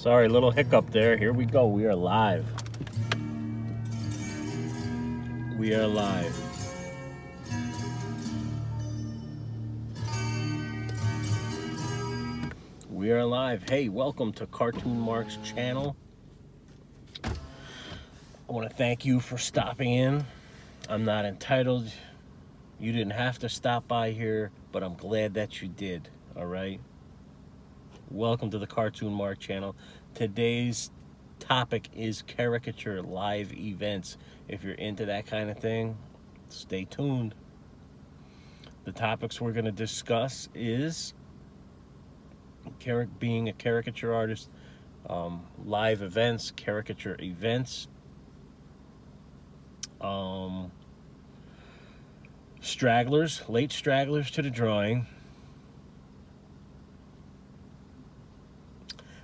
Sorry, little hiccup there. Here we go. We are live. We are live. We are live. Hey, welcome to Cartoon Mark's channel. I want to thank you for stopping in. I'm not entitled. You didn't have to stop by here, but I'm glad that you did. All right. Welcome to the Cartoon Mark channel. Today's topic is caricature live events. If you're into that kind of thing, stay tuned. The topics we're going to discuss is being a caricature artist, live events, caricature events, stragglers, late stragglers to the drawing,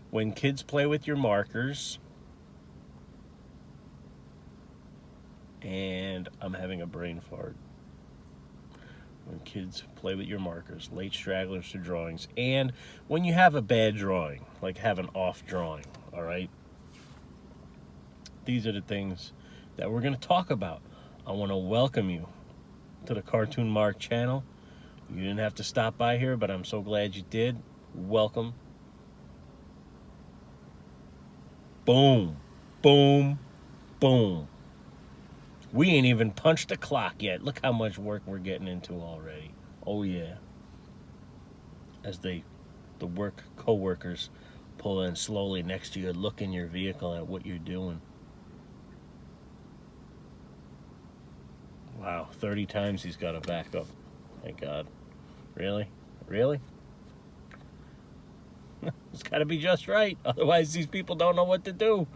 when kids play with your markers, and I'm having a brain fart. When kids play with your markers, late stragglers to drawings, and when you have a bad drawing, like have an off drawing, all right? These are the things that we're going to talk about. I want to welcome you to the Cartoon Mark channel. You didn't have to stop by here, but I'm so glad you did. Welcome. Boom, boom, boom. We ain't even punched the clock yet. Look how much work we're getting into already. Oh yeah. As the work co-workers pull in slowly next to you, look in your vehicle at what you're doing. Wow, 30 times he's got to back up. Thank God. Really? Really? It's got to be just right. Otherwise, these people don't know what to do.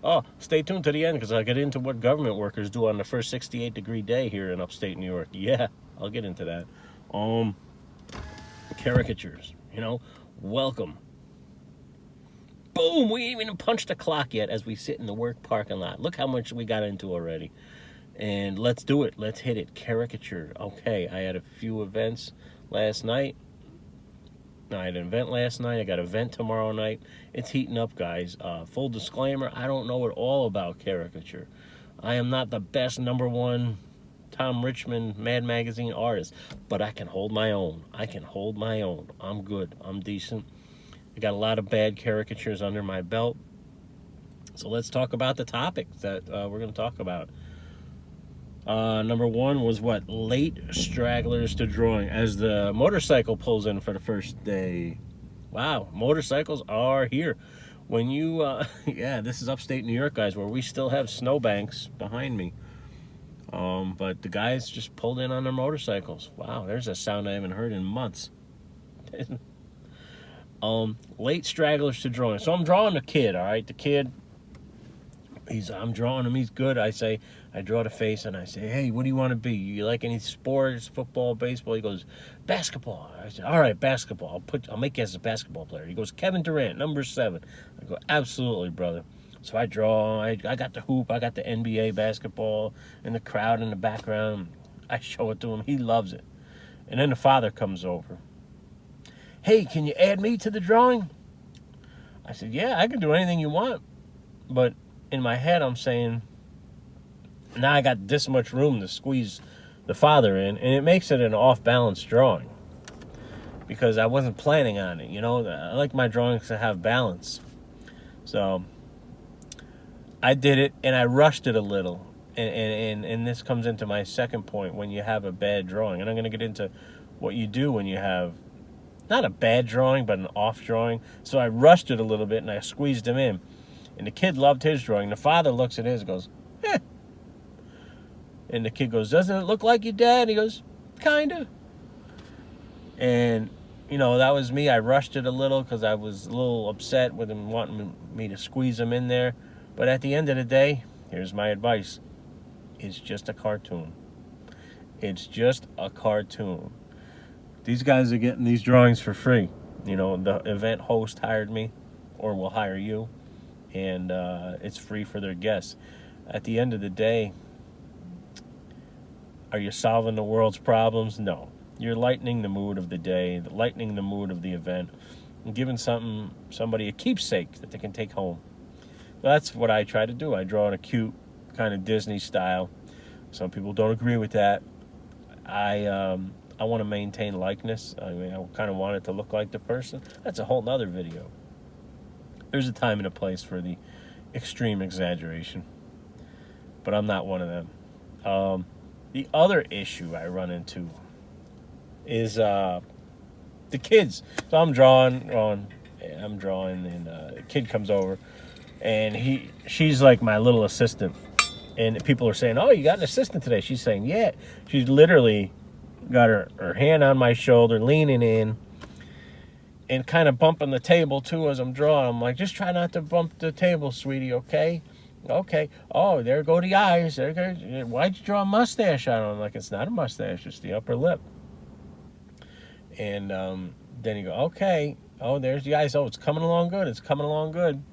Oh, stay tuned to the end because I'll get into what government workers do on the first 68-degree day here in upstate New York. Yeah, I'll get into that. Caricatures, welcome. Boom, we ain't even punched the clock yet as we sit in the work parking lot. Look how much we got into already. And let's do it. Let's hit it. Caricature. Okay, I had a few events last night. I had an event last night. I got an event tomorrow night. It's heating up, guys. Full disclaimer, I don't know it all about caricature. I am not the best #1 Tom Richmond Mad Magazine artist, but I can hold my own. I can hold my own. I'm good. I'm decent. I got a lot of bad caricatures under my belt. So let's talk about the topics that we're going to talk about. #1 was what? Late stragglers to drawing. As the motorcycle pulls in for the first day. Wow, motorcycles are here. When you, yeah, this is upstate New York, guys, where we still have snowbanks behind me. But the guys just pulled in on their motorcycles. Wow, there's a sound I haven't heard in months. Late stragglers to drawing. So I'm drawing the kid, all right? The kid, I'm drawing him, he's good. I draw the face and I say, hey, what do you want to be? You like any sports, football, baseball? He goes, basketball. I said, all right, basketball. I'll make you as a basketball player. He goes, Kevin Durant, #7. I go, absolutely, brother. So I draw, I got the hoop, I got the NBA basketball and the crowd in the background. I show it to him, he loves it. And then the father comes over. Hey, can you add me to the drawing? I said, yeah, I can do anything you want. But in my head, I'm saying, now I got this much room to squeeze the father in, and it makes it an off-balance drawing because I wasn't planning on it. I like my drawings to have balance. So I did it, and I rushed it a little. And this comes into my second point when you have a bad drawing. And I'm going to get into what you do when you have not a bad drawing, but an off drawing. So I rushed it a little bit, and I squeezed him in. And the kid loved his drawing. The father looks at his and goes, eh. And the kid goes, doesn't it look like your dad? And he goes, kinda. And, that was me. I rushed it a little because I was a little upset with him wanting me to squeeze him in there. But at the end of the day, here's my advice. It's just a cartoon. It's just a cartoon. These guys are getting these drawings for free. The event host hired me or will hire you. And it's free for their guests. At the end of the day, are you solving the world's problems? No. You're lightening the mood of the day, lightening the mood of the event. and giving somebody a keepsake that they can take home. That's what I try to do. I draw in a cute kind of Disney style. Some people don't agree with that. I want to maintain likeness. I mean, I kind of want it to look like the person. That's a whole nother video. There's a time and a place for the extreme exaggeration, but I'm not one of them. The other issue I run into is the kids. So I'm drawing, and a kid comes over, and she's like my little assistant. And people are saying, "Oh, you got an assistant today?" She's saying, "Yeah." She's literally got her hand on my shoulder, leaning in, and kind of bumping the table, too, as I'm drawing. I'm like, just try not to bump the table, sweetie, okay? Okay. Oh, there go the eyes. Why'd you draw a mustache on him? I'm like, it's not a mustache, it's the upper lip. And then you go, okay. Oh, there's the eyes. Oh, it's coming along good. It's coming along good.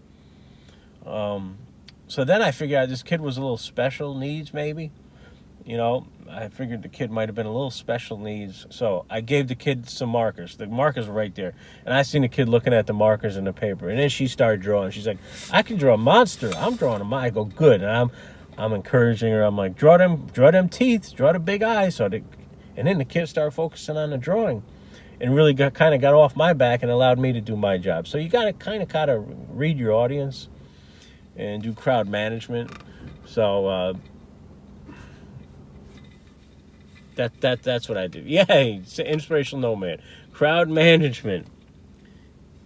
So then I figured out this kid was a little special needs, maybe. You know, I figured the kid might have been a little special needs. So I gave the kid some markers. The markers were right there. And I seen the kid looking at the markers in the paper. And then she started drawing. She's like, I can draw a monster. I'm drawing a monster. I go, good. And I'm encouraging her. I'm like, draw them teeth. Draw the big eyes. And then the kid started focusing on the drawing. And really got off my back and allowed me to do my job. So you got to kind of read your audience and do crowd management. So that's what I do. Yay, inspirational nomad. Crowd management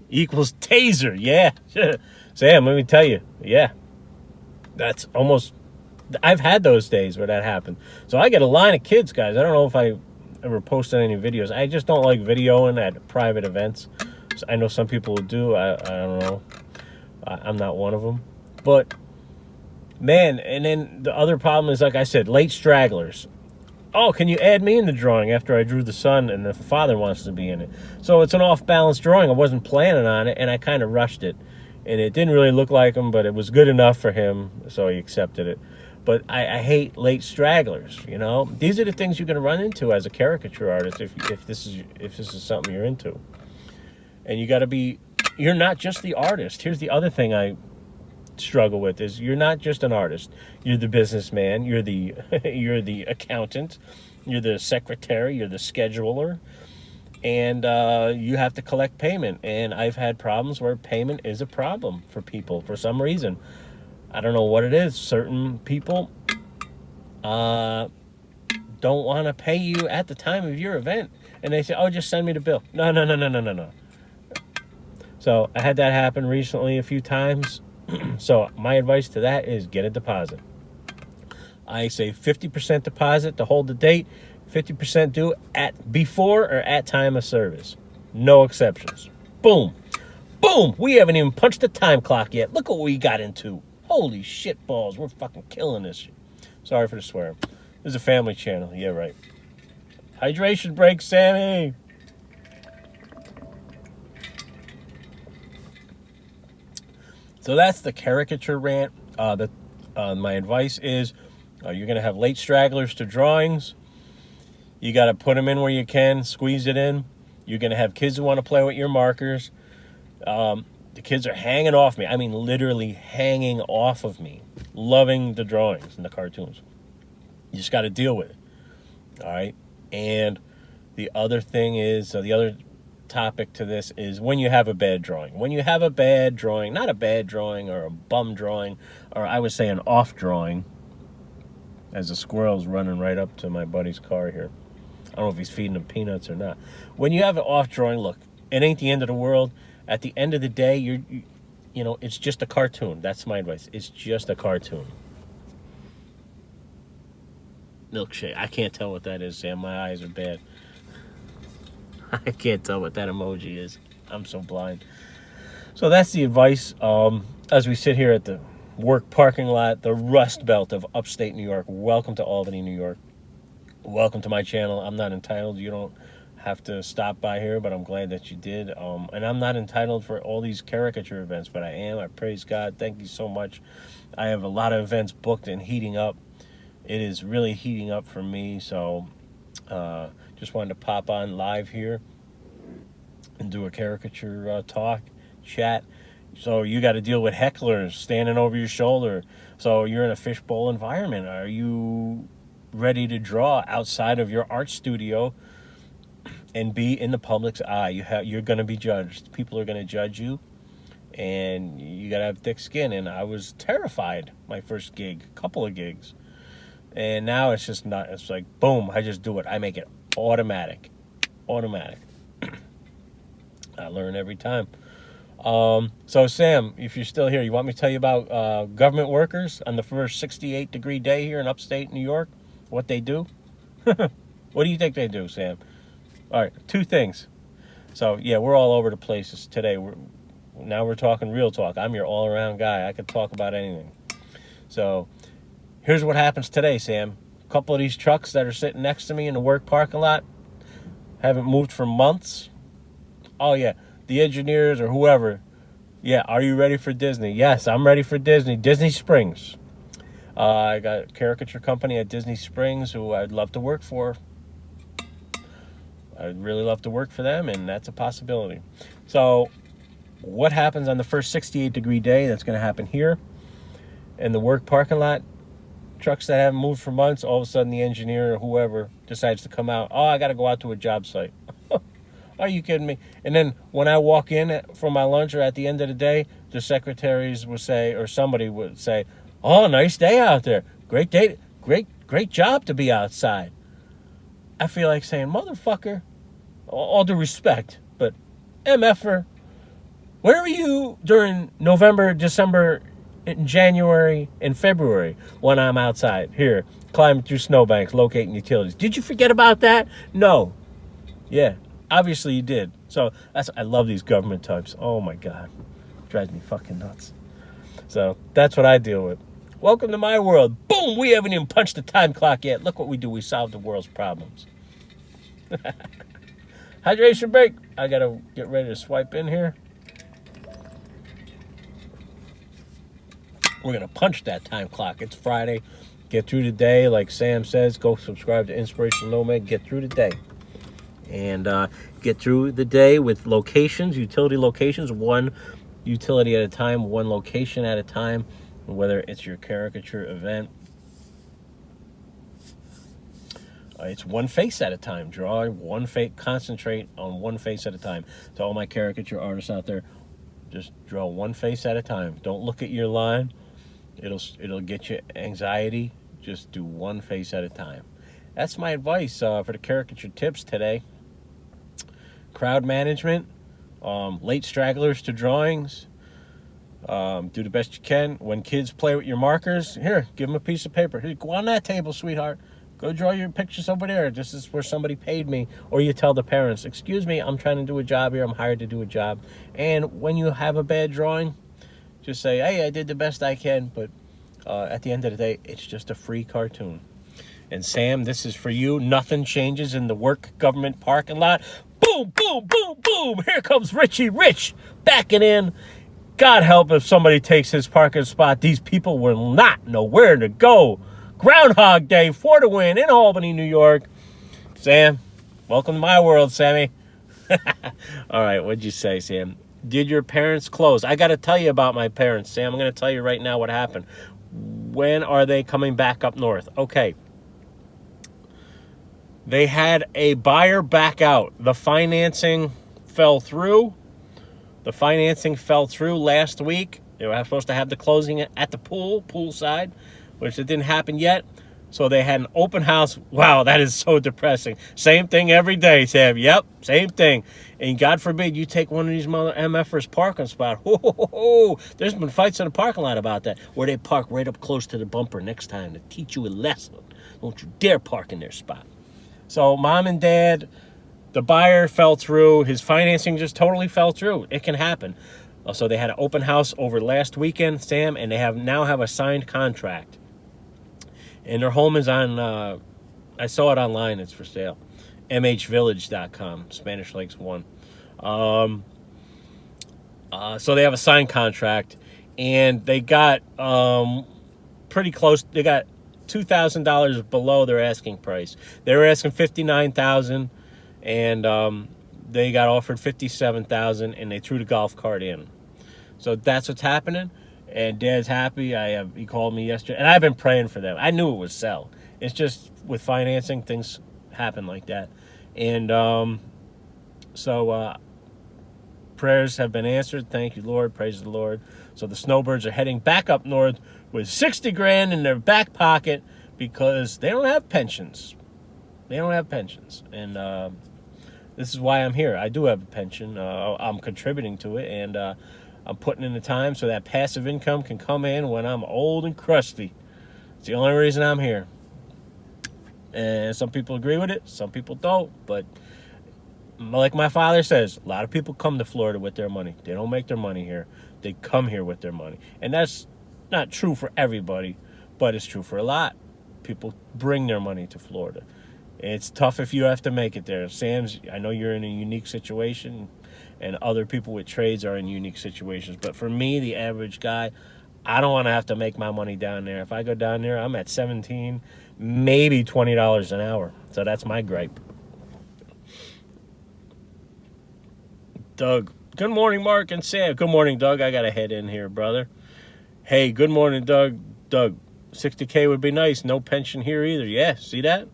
equals taser. Yeah. Sam, let me tell you. Yeah. That's almost, I've had those days where that happened. So I get a line of kids, guys. I don't know if I ever posted any videos. I just don't like videoing at private events. So I know some people do. I don't know. I'm not one of them. But, man, and then the other problem is, like I said, late stragglers. Oh, can you add me in the drawing after I drew the son and the father wants to be in it? So it's an off-balance drawing. I wasn't planning on it, and I kind of rushed it. And it didn't really look like him, but it was good enough for him, so he accepted it. But I hate late stragglers, you know? These are the things you're going to run into as a caricature artist if this is something you're into. And you got to be, you're not just the artist. Here's the other thing I struggle with is you're not just an artist. You're the businessman, you're the you're the accountant, you're the secretary, you're the scheduler, and you have to collect payment. And I've had problems where payment is a problem for people for some reason. I don't know what it is. Certain people don't want to pay you at the time of your event, and they say, "Oh, just send me the bill." No. So I had that happen recently a few times. So my advice to that is get a deposit. I say 50% deposit to hold the date, 50% due at before or at time of service. No exceptions. Boom. Boom. We haven't even punched the time clock yet. Look what we got into. Holy shit balls. We're fucking killing this shit. Sorry for the swear. This is a family channel. Yeah, right. Hydration break, Sammy. So that's the caricature rant. My advice is you're going to have late stragglers to drawings. You got to put them in where you can, squeeze it in. You're going to have kids who want to play with your markers. The kids are hanging off me. I mean, literally hanging off of me, loving the drawings and the cartoons. You just got to deal with it. All right. And the other thing is, the other topic to this is when you have a bad drawing. When you have a bad drawing, not a bad drawing or a bum drawing, or I would say an off drawing, as the squirrel's running right up to my buddy's car here. I don't know if he's feeding him peanuts or not. When you have an off drawing, look, it ain't the end of the world. At the end of the day, you know, it's just a cartoon. That's my advice. It's just a cartoon. Milkshake. I can't tell what that is, Sam. My eyes are bad. I can't tell what that emoji is. I'm so blind. So that's the advice. As we sit here at the work parking lot, the Rust Belt of upstate New York. Welcome to Albany, New York. Welcome to my channel. I'm not entitled. You don't have to stop by here, but I'm glad that you did. And I'm not entitled for all these caricature events, but I am. I praise God. Thank you so much. I have a lot of events booked and heating up. It is really heating up for me, so just wanted to pop on live here and do a caricature talk, chat. So you got to deal with hecklers standing over your shoulder. So you're in a fishbowl environment. Are you ready to draw outside of your art studio and be in the public's eye? You're going to be judged. People are going to judge you, and you got to have thick skin. And I was terrified my first gig, couple of gigs. And now it's just not, it's like, boom, I just do it. I make it automatic. I learn every time. So Sam, if you're still here, you want me to tell you about government workers on the first 68-degree day here in upstate New York? What they do? What do you think they do, Sam? All right, two things. So, yeah, we're all over the places today. Now we're talking real talk. I'm your all-around guy. I could talk about anything. So, here's what happens today, Sam. A couple of these trucks that are sitting next to me in the work parking lot haven't moved for months. Oh, yeah. The engineers or whoever, yeah, are you ready for Disney? Yes, I'm ready for Disney. Disney Springs. I got a caricature company at Disney Springs who I'd love to work for. I'd really love to work for them, and that's a possibility. So what happens on the first 68-degree day? That's going to happen here in the work parking lot. Trucks that haven't moved for months, all of a sudden the engineer or whoever decides to come out. Oh, I got to go out to a job site. Are you kidding me? And then when I walk in for my lunch or at the end of the day, the secretaries would say, or somebody would say, oh, nice day out there. Great day. Great job to be outside. I feel like saying, motherfucker, all due respect, but MFer, where were you during November, December, and January, and February when I'm outside here, climbing through snowbanks, locating utilities? Did you forget about that? No. Yeah. Obviously you did. So I love these government types. Oh my God. Drives me fucking nuts. So that's what I deal with. Welcome to my world. Boom! We haven't even punched the time clock yet. Look what we do. We solve the world's problems. Hydration break. I gotta get ready to swipe in here. We're gonna punch that time clock. It's Friday. Get through the day. Like Sam says, go subscribe to Inspirational Nomad. Get through the day. And get through the day with locations, utility locations, one utility at a time, one location at a time, whether it's your caricature event. It's one face at a time. Draw one face, concentrate on one face at a time. To all my caricature artists out there, just draw one face at a time. Don't look at your line. It'll get you anxiety. Just do one face at a time. That's my advice for the caricature tips today. Crowd management, late stragglers to drawings, do the best you can. When kids play with your markers, here, give them a piece of paper. Here, go on that table, sweetheart. Go draw your pictures over there. This is where somebody paid me. Or you tell the parents, excuse me, I'm trying to do a job here. I'm hired to do a job. And when you have a bad drawing, just say, hey, I did the best I can. But at the end of the day, it's just a free cartoon. And Sam, this is for you. Nothing changes in the work government parking lot. Boom, boom, boom, boom. Here comes Richie Rich backing in. God help if somebody takes his parking spot. These people will not know where to go. Groundhog Day for the win in Albany, New York. Sam, welcome to my world, Sammy. All right, what'd you say, Sam? Did your parents close? I got to tell you about my parents, Sam. I'm going to tell you right now what happened. When are they coming back up north? Okay. They had a buyer back out. The financing fell through. Last week. They were supposed to have the closing at the poolside, which it didn't happen yet. So they had an open house. Wow, that is so depressing. Same thing every day, Sam. Yep, same thing. And God forbid you take one of these mother MFers parking spot. There's been fights in the parking lot about that, where they park right up close to the bumper next time to teach you a lesson. Don't you dare park in their spot. So mom and dad, the buyer fell through. His financing just totally fell through. It can happen. So they had an open house over last weekend, Sam, and they now have a signed contract. And their home is on, I saw it online, it's for sale. mhvillage.com, Spanish Lakes 1. So they have a signed contract, and they got pretty close. They got $2,000 below their asking price. They were asking $59,000, and they got offered 57,000 and they threw the golf cart in. So that's what's happening. And Dad's happy. He called me yesterday, and I've been praying for them. I knew it would sell. It's just with financing, things happen like that. And so prayers have been answered. Thank you, Lord. Praise the Lord. So the Snowbirds are heading back up north with 60 grand in their back pocket because they don't have pensions. They don't have pensions. And this is why I'm here. I do have a pension. I'm contributing to it, and I'm putting in the time so that passive income can come in when I'm old and crusty. It's the only reason I'm here. And some people agree with it, some people don't. But like my father says, a lot of people come to Florida with their money. They don't make their money here. They come here with their money. And that's not true for everybody, but it's true for a lot. People bring their money to Florida. It's tough if you have to make it there. Sam's, I know you're in a unique situation, and other people with trades are in unique situations. But for me, the average guy, I don't want to have to make my money down there. If I go down there, I'm at $17, maybe $20 an hour. So that's my gripe. Doug. Good morning, Mark and Sam. Good morning, Doug. I got to head in here, brother. Hey, good morning, Doug. Doug, 60K would be nice. No pension here either. Yeah, see that?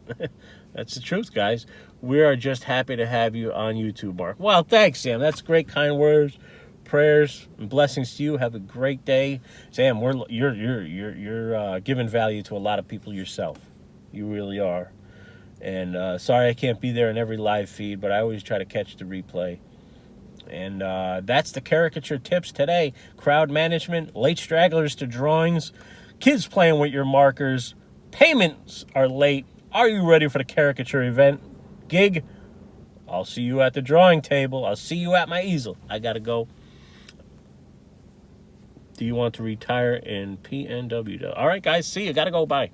That's the truth, guys. We are just happy to have you on YouTube, Mark. Well, thanks, Sam. That's great, kind words, prayers, and blessings to you. Have a great day, Sam. You're giving value to a lot of people yourself. You really are. And sorry I can't be there in every live feed, but I always try to catch the replay. And that's the caricature tips today. Crowd management, late stragglers to drawings, kids playing with your markers, payments are late. Are you ready for the caricature event? Gig? I'll see you at the drawing table. I'll see you at my easel. I gotta go. Do you want to retire in PNW? All right, guys. See you. Gotta go. Bye.